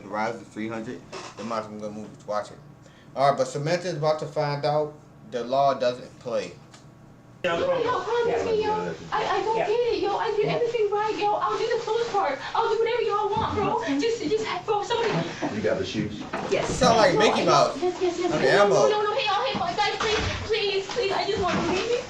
The Rise of 300. They might as well go movies. Watch it. All right, but Samantha is about to find out the law doesn't play. Yo, promise me, yo. I don't get it, yo. I did everything right, yo. I'll do the clothes part. I'll do whatever y'all want, bro. Just throw somebody. You got the shoes? Yes. You sound like Mickey Mouse. Yes. I mean, No, Elmo. hey, guys, please. I just want to leave it.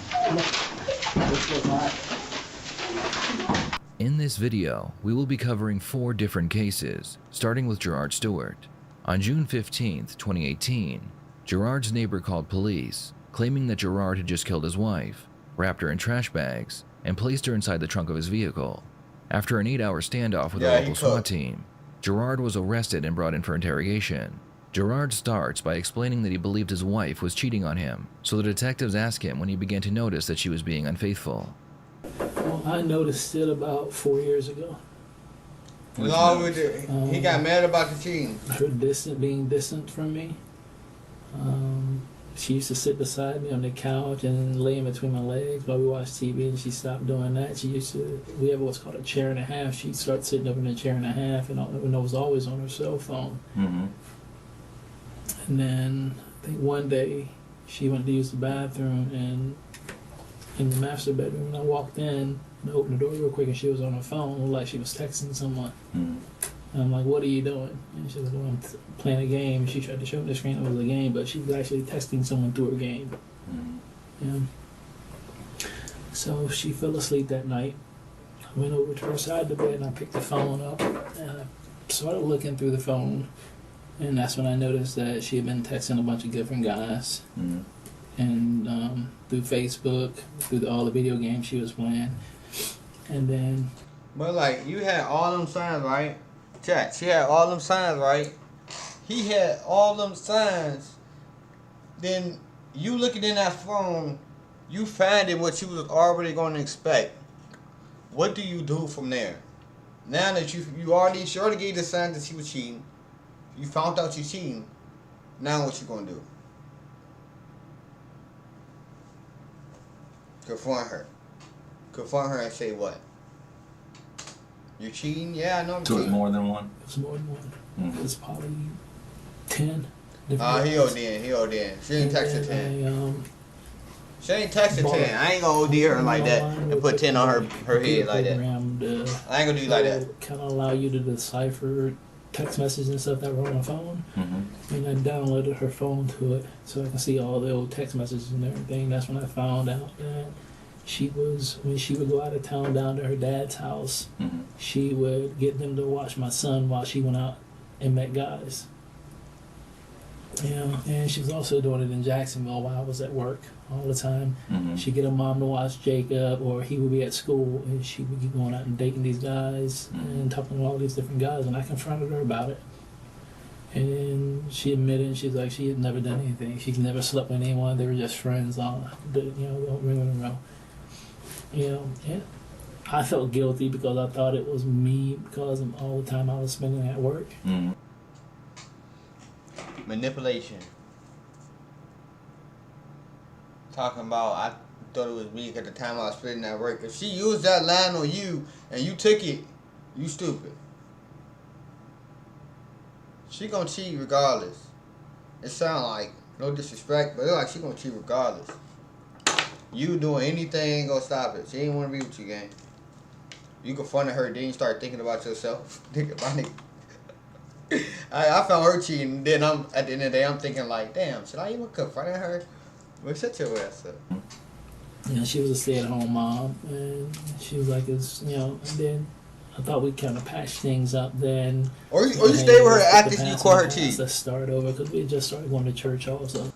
In this video, we will be covering 4 different cases, starting with Gerard Stewart. On June 15th, 2018, Gerard's neighbor called police, claiming that Gerard had just killed his wife, wrapped her in trash bags, and placed her inside the trunk of his vehicle. After an 8-hour standoff with a local SWAT team, Gerard was arrested and brought in for interrogation. Gerard starts by explaining that he believed his wife was cheating on him, so the detectives ask him when he began to notice that she was being unfaithful. Well, I noticed it about 4 years ago. What's wrong with it? He got mad about the cheating. Her being distant from me. She used to sit beside me on the couch and lay in between my legs while we watched TV, and she stopped doing that. We have what's called a chair and a half. She'd start sitting up in a chair and a half, and it was always on her cell phone. Mm-hmm. And then I think one day she went to use the bathroom, and in the master bedroom, and I walked in and opened the door real quick, and she was on her phone, like she was texting someone. Mm-hmm. And I'm like, "What are you doing?" And she was like, "Well, I'm playing a game." She tried to show me the screen it was a game, but she was actually texting someone through her game. Mm-hmm. Yeah. So she fell asleep that night. I went over to her side of the bed and I picked the phone up and I started looking through the phone, and that's when I noticed that she had been texting a bunch of different guys. Mm-hmm. And through Facebook, through all the video games she was playing, and then. But like, you had all them signs, right? Chat. She had all them signs, right? He had all them signs. Then you looking in that phone, you finding what you was already going to expect. What do you do from there? Now that she already gave the signs that she was cheating, you found out she's cheating. Now what you gonna do? Confront her. Confront her and say what? You're cheating? Yeah, I know I'm cheating. So it's more than one? It's more than one. Mm-hmm. It's probably 10. He OD in. She ain't texted 10. She ain't texted 10. I ain't gonna OD her like that and put 10 on her head like that. I ain't gonna do you like that. Kind of allow you to decipher text messages and stuff that were on the phone. Mm-hmm. And I downloaded her phone to it so I can see all the old text messages and everything. That's when I found out that when she would go out of town down to her dad's house, mm-hmm. she would get them to watch my son while she went out and met guys. And she was also doing it in Jacksonville while I was at work all the time. Mm-hmm. She'd get her mom to watch Jacob, or he would be at school, and she would be going out and dating these guys and talking to all these different guys, and I confronted her about it. And she admitted, she's like, she had never done anything. She'd never slept with anyone. They were just friends on the ring in a row. And I felt guilty because I thought it was me because of all the time I was spending at work. Mm-hmm. Manipulation. Talking about, I thought it was me at the time I was spending at work. If she used that line on you and you took it, you stupid. She gonna cheat regardless. It sound like, no disrespect, but it's like she gonna cheat regardless. You doing anything ain't gonna stop it. She ain't wanna be with you, gang. You confronted her, then you start thinking about yourself. Think about it. I found her cheating, then at the end of the day I'm thinking like, damn, should I even confront her? Well, shut your ass up. She was a stay-at-home mom, and she was like, and then I thought we kind of patched things up then. Or you stay with her after you caught her cheating. Let's start over, because we just started going to church also.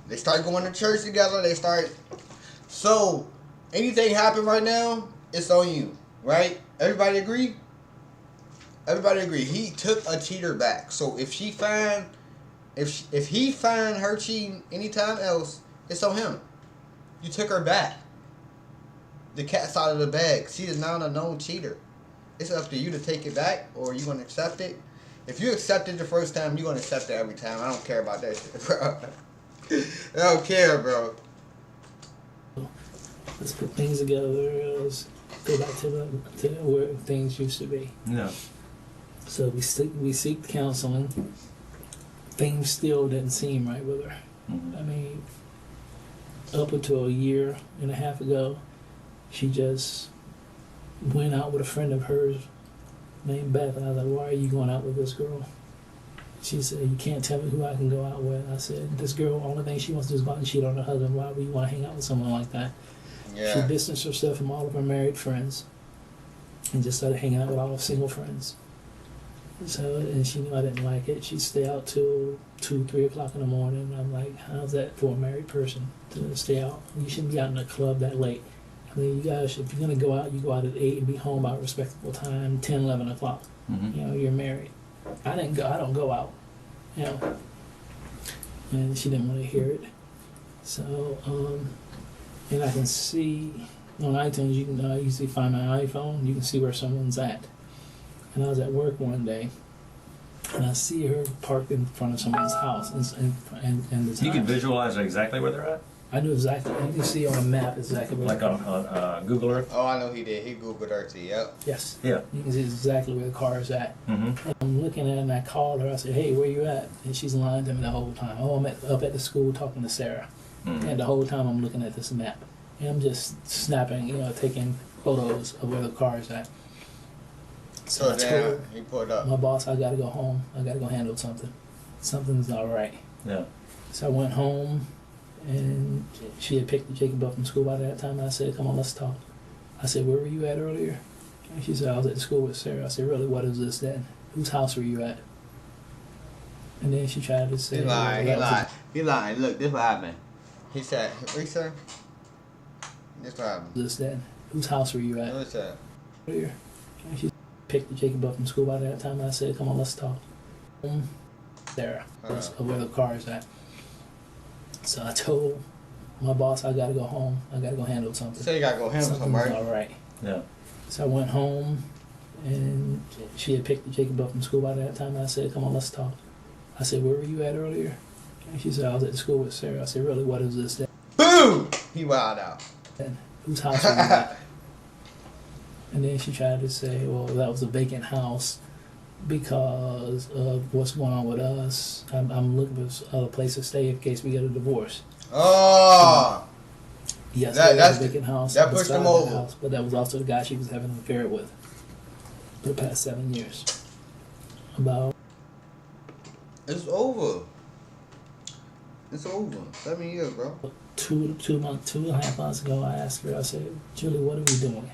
They start going to church together, so anything happen right now, it's on you, right? Everybody agree? Everybody agree. He took a cheater back. So if he find her cheating anytime else, it's on him. You took her back. The cat's out of the bag. She is now a known cheater. It's up to you to take it back, or you gonna accept it. If you accept it the first time, you're gonna accept it every time. I don't care about that shit, bro. I don't care, bro. Let's put things together. Let's go back to where things used to be. Yeah. So we seek counseling. Things still didn't seem right with her. Mm-hmm. I mean, up until a year and a half ago, she just went out with a friend of hers named Beth, and I was like, "Why are you going out with this girl?" She said, "You can't tell me who I can go out with." I said, "This girl, only thing she wants to do is go out and cheat on her husband. Why would you want to hang out with someone like that?" Yeah. She distanced herself from all of her married friends and just started hanging out with all her single friends. So, and she knew I didn't like it. She'd stay out till 2, 3 o'clock in the morning. I'm like, how's that for a married person to stay out? You shouldn't be out in a club that late. I mean, you guys, if you're going to go out, you go out at 8 and be home by a respectable time, 10, 11 o'clock. Mm-hmm. You know, you're married. I don't go out. You know. And she didn't want to hear it. So, and I can see on iTunes, you can usually find my iPhone, you can see where someone's at. And I was at work one day, and I see her parked in front of someone's house. And the You can visualize exactly where they're at? I knew exactly. You can see on a map exactly where. Like on Google Earth? Oh, I know he did. He Googled her too. Yep. Yes. Yeah. You can see exactly where the car is at. Mm-hmm. And I'm looking at it, and I called her. I said, "Hey, where you at?" And she's lying to me the whole time. Oh, I'm up at the school talking to Sarah. Mm-hmm. And the whole time I'm looking at this map. And I'm just snapping, taking photos of where the car is at. So I told damn, he pulled up. my boss, I gotta go home. I gotta go handle something. Something's not right. Yeah. So I went home, and she had picked Jacob up from school by that time. And I said, "Come on, let's talk." I said, "Where were you at earlier?" And she said, "I was at the school with Sarah." I said, "Really? What is this then? Whose house were you at?" And then she tried to say, He lied. He "Well, that was lied. He lied. Look, this what happened. He said, "What you say?" This what happened. This then? Whose house were you at What is that? earlier?" And she picked Jacob up from school by that time. And I said, "Come on, let's talk." Sarah, of where the car is at. So I told my boss, I gotta go home. I gotta go handle something. Say you gotta go handle something, Something's right? all right. Yeah. So I went home, and she had picked Jacob up from school by that time. And I said, "Come on, let's talk." I said, "Where were you at earlier?" And she said, "I was at the school with Sarah." I said, "Really? What is this then? Boom! He wild out. Whose house were you at?" And then she tried to say, "Well, that was a vacant house because of what's going on with us. I'm looking for other place to stay in case we get a divorce." Oh! Yes, That- that was that's- a vacant house. that pushed beside him that over. house, but that was also the guy she was having an affair with for the past 7 years. About It's over. It's over. 7 years, bro. 2.5 months ago, I asked her, I said, "Julie, what are we doing?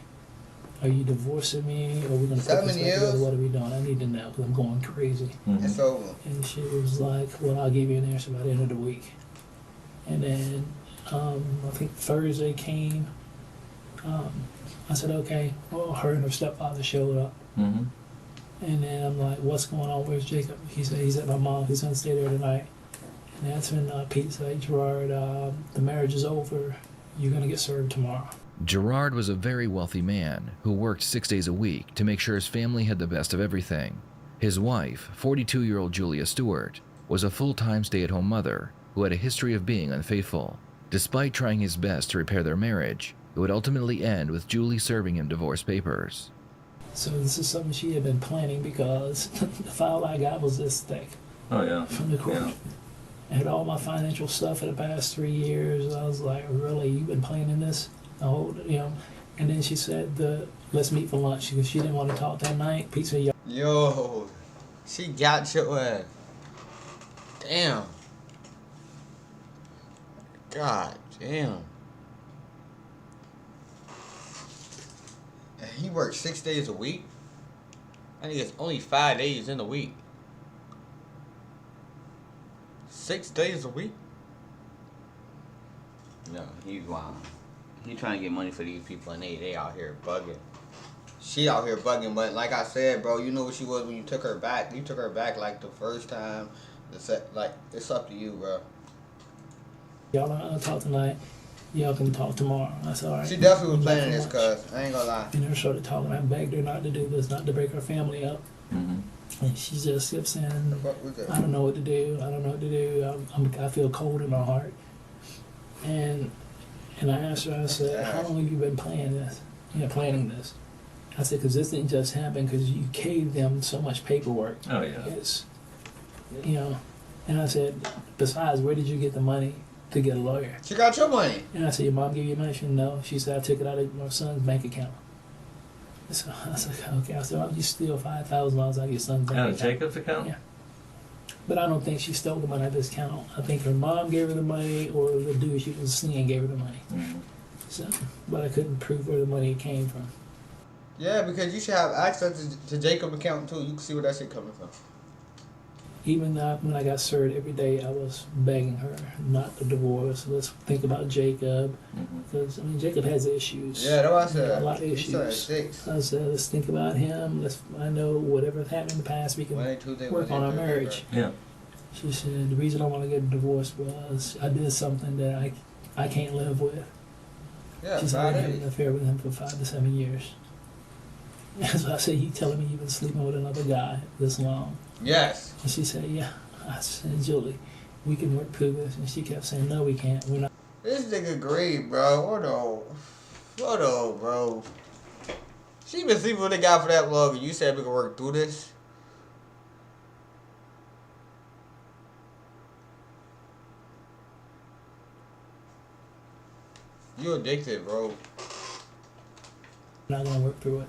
Are you divorcing me, or are we going to put 7 this back years? together? What are we doing? I need to know, because I'm going crazy." Mm-hmm. It's over. And she was like, "Well, I'll give you an answer by the end of the week." And then I think Thursday came. I said, "Okay." Well, her and her stepfather showed up. Mm-hmm. And then I'm like, "What's going on? Where's Jacob?" He said, "He's at my mom. He's going to stay there tonight." And that's when Pete said, "Gerard, the marriage is over. You're going to get served tomorrow." Gerard was a very wealthy man who worked 6 days a week to make sure his family had the best of everything. His wife, 42-year-old Julia Stewart, was a full-time stay-at-home mother who had a history of being unfaithful. Despite trying his best to repair their marriage, it would ultimately end with Julie serving him divorce papers. So this is something she had been planning, because the file I got was this thick Oh, yeah. from the court. Yeah. I had all my financial stuff for the past 3 years. I was like, "Really? You've been planning this?" The whole, And then she said, "Let's meet for lunch," because she didn't want to talk that night. Pete said, Yo, she got your ass. Damn. God damn. And he works 6 days a week? I think it's only 5 days in a week. 6 days a week? No, he's wild. He trying to get money for these people, and they out here bugging. She out here bugging, but like I said, bro, you know what she was when you took her back. You took her back like the first time. Like, it's up to you, bro. "Y'all are not going to talk tonight. Y'all can talk tomorrow." I said, "All right." She definitely was We'll planning meet this, for lunch. cuz. I ain't gonna lie. And her started talking. I begged her not to do this, not to break her family up. Mm-hmm. And she just kept saying, What was that? "I don't know what to do. I don't know what to do. I feel cold in my heart." And I asked her, I said, "How long have you been planning this?" I said, because this didn't just happen because you gave them so much paperwork. Oh, yeah. It's, you know, and I said, besides, where did you get the money to get a lawyer? She got your money. And I said, your mom gave you money? She said, no. She said, I took it out of my son's bank account. So I was like, okay. I said, why would you steal $5,000 out of your son's bank Out account? of Jacob's account? Yeah. But I don't think she stole the money out of his account. I think her mom gave her the money, or the dude she was seeing gave her the money. Mm-hmm. So, but I couldn't prove where the money came from. Yeah, because you should have access to Jacob's account too. You can see where that shit coming from. Even when I got served every day, I was begging her not to divorce. Let's think about Jacob. Because, I mean, Jacob has issues. Yeah, that's what I said. A lot of issues. I said, let's think about him. I know whatever's happened in the past, we can work on our marriage. Yeah. She said, the reason I want to get divorced was I did something that I can't live with. Yeah, she said, I've been having an affair with him for 5 to 7 years. And so I said, you telling me you've been sleeping with another guy this long? Yes. And she said, yeah. I said, Julie, we can work through this. And she kept saying, no, we can't. We're not. This nigga great, bro. What up, bro? She been sleeping with the guy for that long, and you said we can work through this? You addicted, bro. I'm not gonna work through it.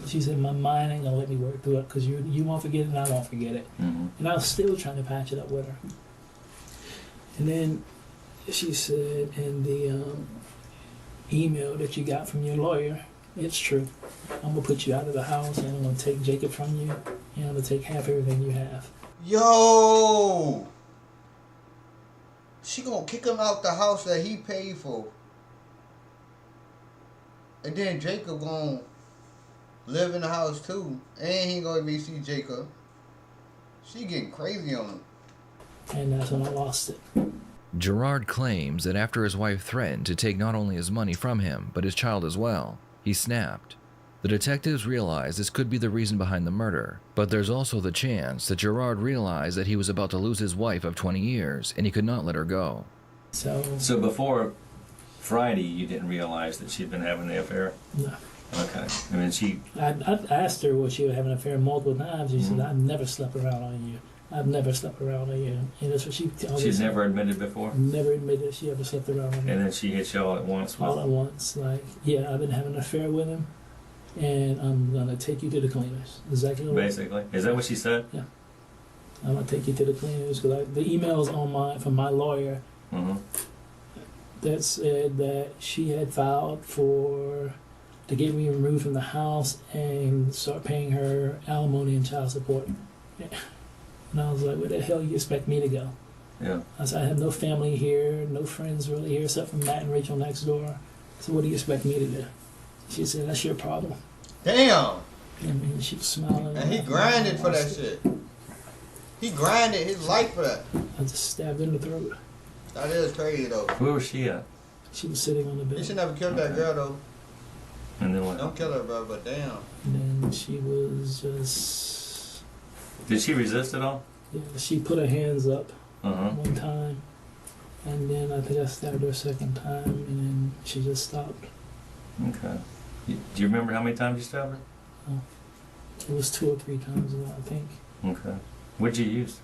She said, my mind ain't gonna let me work through it because you won't forget it and I won't forget it. Mm-hmm. And I was still trying to patch it up with her. And then she said, in the email that you got from your lawyer, it's true. I'm gonna put you out of the house and I'm gonna take Jacob from you and I'm gonna take half everything you have. Yo! She gonna kick him out the house that he paid for. And then Jacob gonna live in the house too. And he gonna be see Jacob. She getting crazy on him. And that's when I lost it. Gerard claims that after his wife threatened to take not only his money from him, but his child as well, he snapped. The detectives realized this could be the reason behind the murder, but there's also the chance that Gerard realized that he was about to lose his wife of 20 years and he could not let her go. So before Friday, you didn't realize that she'd been having the affair? No. Okay. I mean, I asked her was she was having an affair multiple times. She said, I've never slept around on you. I've never slept around on you. And that's what she's never admitted before? Never admitted she ever slept around on me. And then she hit you all at once? All at once. Like, yeah, I've been having an affair with him, and I'm going to take you to the cleaners. Exactly what basically. Is that what she said? Yeah. I'm going to take you to the cleaners. Because the emails from my lawyer that said that she had filed to get me removed from the house and start paying her alimony and child support. Yeah. And I was like, where the hell you expect me to go? Yeah. I said, I have no family here, no friends really here except for Matt and Rachel next door. So what do you expect me to do? She said, that's your problem. Damn. I mean, she was smiling. And he grinded for that shit. He grinded his life for that. I just stabbed her in the throat. That is crazy though. Where was she at? She was sitting on the bed. You should never kill that girl though. And then what? Don't kill her, bro, but damn. And then she was just... Did she resist at all? Yeah, she put her hands up one time. And then I think I stabbed her a second time, and then she just stopped. Okay. Do you remember how many times you stabbed her? Oh, it was 2 or 3 times, I think. Okay. What'd you use?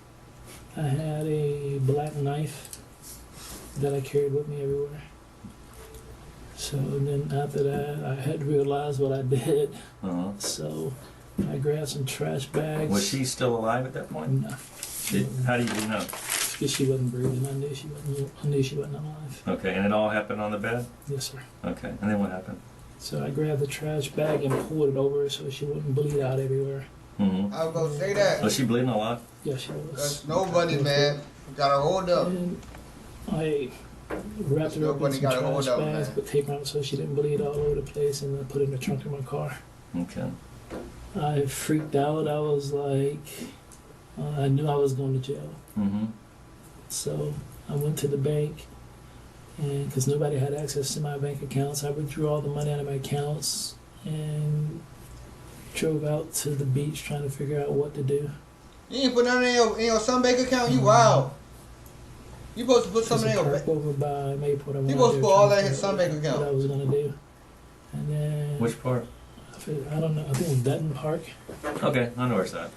I had a black knife that I carried with me everywhere. So then after that, I had realized what I did. So I grabbed some trash bags. Was she still alive at that point? No. How do you know? Because she wasn't breathing. I knew she wasn't alive. Okay, and it all happened on the bed? Yes, sir. Okay, and then what happened? So I grabbed the trash bag and pulled it over her so she wouldn't bleed out everywhere. I was gonna say that. Was she bleeding a lot? Yeah, she was. That's nobody, man. You gotta hold up. And I wrapped her up in some trash bags, put tape on it so she didn't bleed all over the place, and then put it in the trunk of my car. Okay. I freaked out. I was like, I knew I was going to jail. So I went to the bank, and because nobody had access to my bank accounts, I withdrew all the money out of my accounts and drove out to the beach trying to figure out what to do. You ain't put none in your son bank account? You wild. You supposed to put something in your bank. Over by Mayport. You supposed to put all that in his son bank account. What I was going to do. And then... Which part? I don't know. I think it was Dutton Park. Okay, I know where it's at.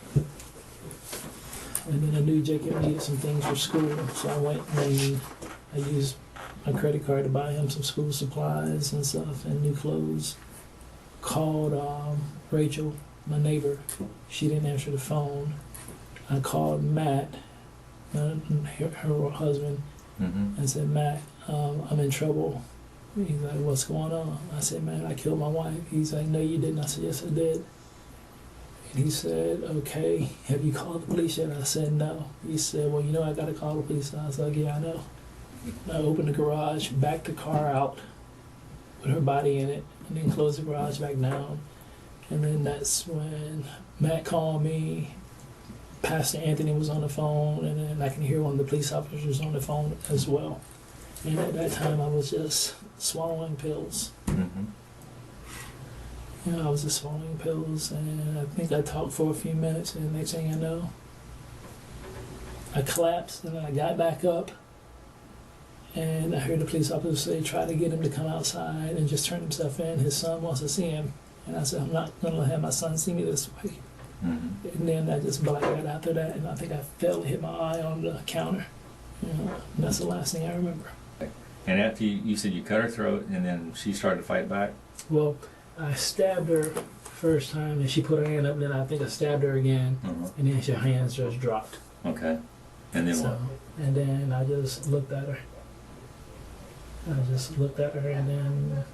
And then I knew Jacob needed some things for school, so I went and I used my credit card to buy him some school supplies and stuff and new clothes. Called Rachel, my neighbor. She didn't answer the phone. I called Matt, her husband, and said, Matt, I'm in trouble. He's like, what's going on? I said, man, I killed my wife. He's like, no, you didn't. I said, yes, I did. And he said, okay, have you called the police yet? I said, no. He said, well, you know, I got to call the police. I was like, yeah, I know. I opened the garage, backed the car out with her body in it, and then closed the garage back down. And then that's when Matt called me. Pastor Anthony was on the phone, and then I can hear one of the police officers on the phone as well. And at that time, I was just swallowing pills. You know, I was just swallowing pills, and I think I talked for a few minutes, and the next thing I know, I collapsed, and I got back up, and I heard the police officer say, try to get him to come outside and just turn himself in. His son wants to see him. And I said, I'm not going to have my son see me this way. And then I just blacked out after that, and I think I fell and hit my eye on the counter. You know, and that's the last thing I remember. And after you said you cut her throat, and then she started to fight back? Well, I stabbed her first time, and she put her hand up, and then I think I stabbed her again, and then her hands just dropped. Okay. And then what? And then I just looked at her. And then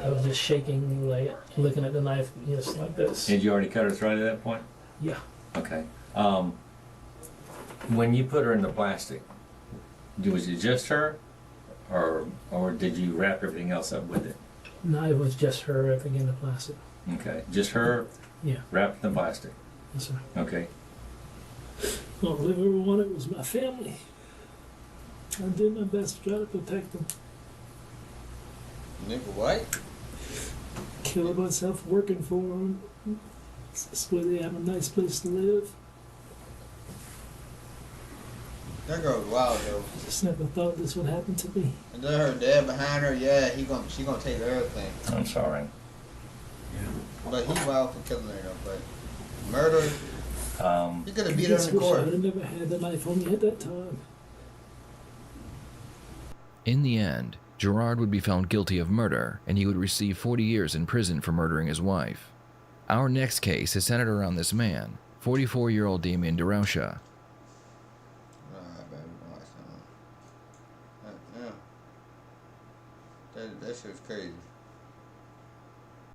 I was just shaking, like looking at the knife, just like this. Did you already cut her throat at that point? Yeah. Okay. When you put her in the plastic, was it just her, or did you wrap everything else up with it? No, it was just her wrapping in the plastic. Okay, just her. Yeah. Wrapped in the plastic. Yes, sir. Okay. All I ever wanted was my family. I did my best to try to protect them. Nigga, what? Killed myself working for them. This way they have a nice place to live. That girl's wild though. Just never thought this would happen to me. And then her dad behind her, yeah, she gonna take everything. I'm sorry. But he wild for killing her though. But murder, he could have beat her in the court. I never had the knife on me at that time. In the end, Gerard would be found guilty of murder, and he would receive 40 years in prison for murdering his wife. Our next case is centered around this man, 44-year-old Damien DeRocha. That shit's crazy.